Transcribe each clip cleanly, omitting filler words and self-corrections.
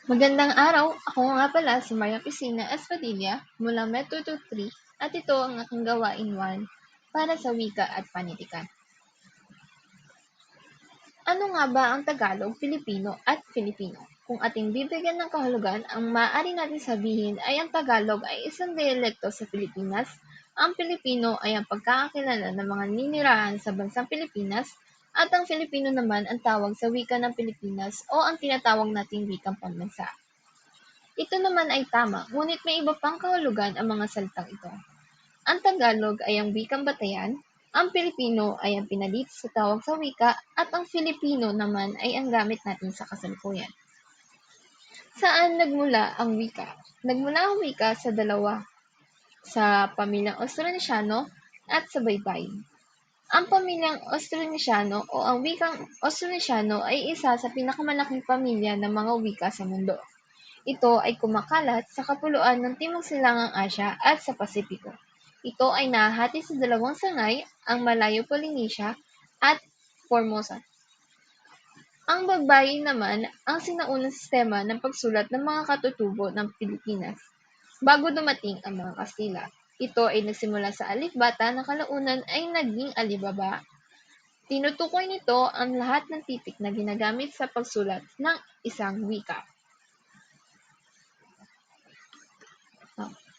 Magandang araw! Ako nga pala si Maria Cristina Espadilla mula Metro 23 at ito ang aking gawain 1 para sa wika at panitikan. Ano nga ba ang Tagalog, Pilipino at Filipino? Kung ating bibigyan ng kahulugan, ang maaari natin sabihin ay ang Tagalog ay isang diyalekto sa Pilipinas, ang Pilipino ay ang pagkakakilala ng mga ninirahan sa bansang Pilipinas, at ang Filipino naman ang tawag sa wika ng Pilipinas o ang tinatawag nating wikang pambansa. Ito naman ay tama, ngunit may iba pang kahulugan ang mga salitang ito. Ang Tagalog ay ang wikang batayan, ang Pilipino ay ang pinalit sa tawag sa wika, at ang Filipino naman ay ang gamit natin sa kasalukuyan. Saan nagmula ang wika? Nagmula ang wika sa dalawa, sa pamilyang Austronesiano at sa baybayin. Ang pamilyang Austronesiano o ang wikang Austronesiano ay isa sa pinakamalaking pamilya ng mga wika sa mundo. Ito ay kumakalat sa kapuluan ng Timog Silangang Asya at sa Pasipiko. Ito ay nahahati sa dalawang sangay, ang Malayo-Polynesia at Formosa. Ang baybayin naman ang sinaunang sistema ng pagsulat ng mga katutubo ng Pilipinas bago dumating ang mga Kastila. Ito ay nagsimula sa alipbata na kalaunan ay naging alibaba. Tinutukoy nito ang lahat ng titik na ginagamit sa pagsulat ng isang wika.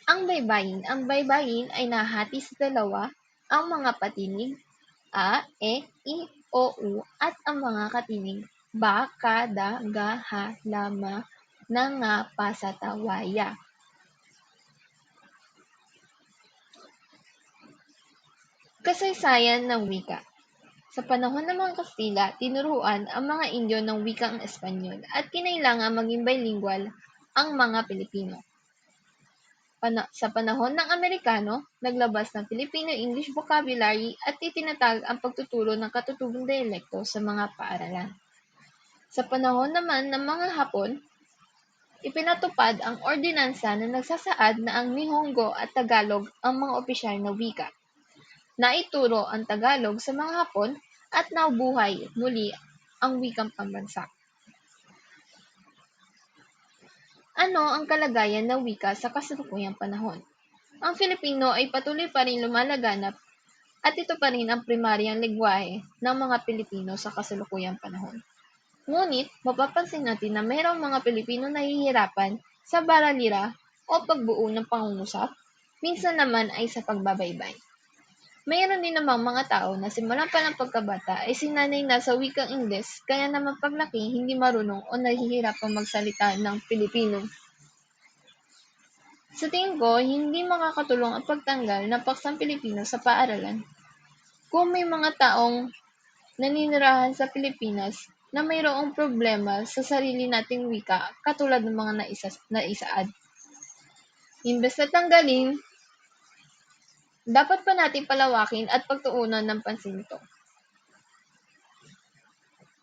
Ang baybayin ay nahati sa dalawa, ang mga patinig a, e, i, o, u at ang mga katinig ba, ka, da, ga, ha, la, ma, na, nga, pa, sa, ta, wa, ya. Kasaysayan ng wika. Sa panahon ng mga Kastila, tinuruan ang mga Indio ng wikang Espanyol at kinailangan maging bilingual ang mga Pilipino. Sa panahon ng Amerikano, naglabas ng Filipino-English vocabulary at itinatag ang pagtuturo ng katutubong diyalekto sa mga paaralan. Sa panahon naman ng mga Hapon, ipinatupad ang ordinansa na nagsasaad na ang Nihongo at Tagalog ang mga opisyal na wika. Naituro ang Tagalog sa mga Hapon at nabuhay muli ang wikang pambansa. Ano ang kalagayan ng wika sa kasalukuyang panahon? Ang Filipino ay patuloy pa rin lumalaganap at ito pa rin ang primaryang lengguwahe ng mga Pilipino sa kasalukuyang panahon. Ngunit, mapapansin natin na mayroong mga Pilipino nahihirapan sa baralira o pagbuo ng pangungusap, minsan naman ay sa pagbabaybay. Mayroon din namang mga tao na simulan pa ng pagkabata ay sinanay na sa wikang Ingles kaya naman paglaki hindi marunong o nahihirapang magsalita ng Pilipino. Sa tingin ko, hindi makakatulong ang pagtanggal ng paksang Pilipino sa paaralan kung may mga taong naninirahan sa Pilipinas na mayroong problema sa sarili nating wika katulad ng mga naisaad. Imbes na tanggalin, dapat pa nating palawakin at pagtuunan ng pansin ito.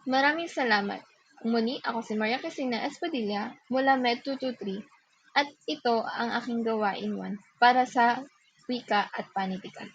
Maraming salamat. Muli, ako si Maria Cristina Espadilla mula Med 223 at ito ang aking gawain 1 para sa wika at panitikan.